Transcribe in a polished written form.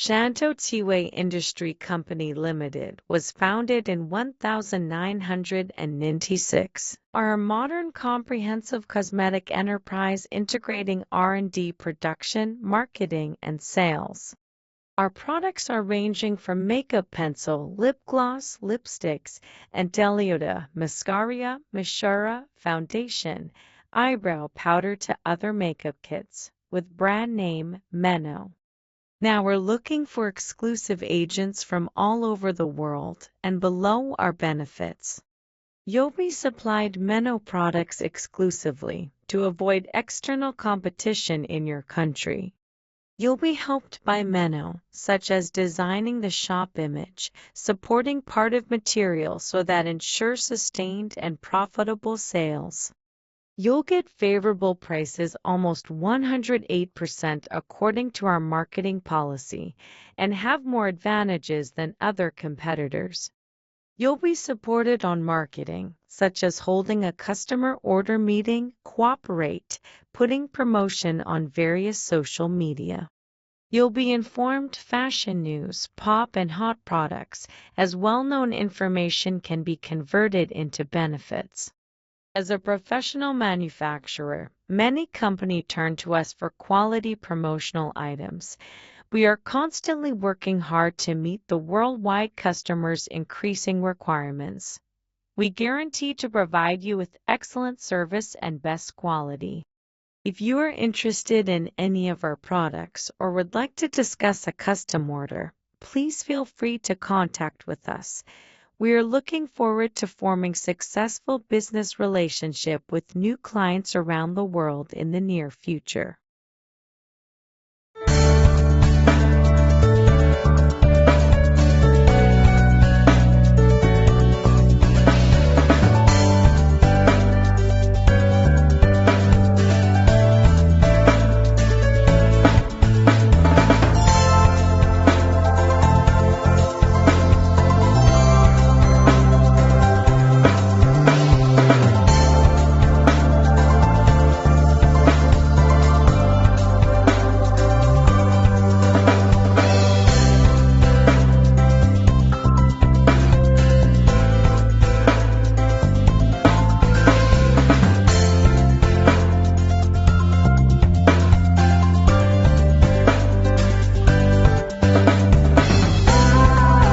Shanto Tiwai Industry Company Limited was founded in 1996, are a modern comprehensive cosmetic enterprise integrating R&D production, marketing, and sales. Our products are ranging from makeup pencil, lip gloss, lipsticks, and Delioda, mascara, foundation, eyebrow powder to other makeup kits, with brand name Meno. Now we're looking for exclusive agents from all over the world, and below are benefits. You'll be supplied Meno products exclusively to avoid external competition in your country. You'll be helped by Meno, such as designing the shop image, supporting part of material so that ensures sustained and profitable sales. You'll get favorable prices almost 108% according to our marketing policy and have more advantages than other competitors. You'll be supported on marketing, such as holding a customer order meeting, cooperate, putting promotion on various social media. You'll be informed fashion news, pop and hot products, as well-known information can be converted into benefits. As a professional manufacturer, many companies turn to us for quality promotional items. We are constantly working hard to meet the worldwide customers' increasing requirements. We guarantee to provide you with excellent service and best quality. If you are interested in any of our products or would like to discuss a custom order, please feel free to contact with us. We are looking forward to forming successful business relationship with new clients around the world in the near future.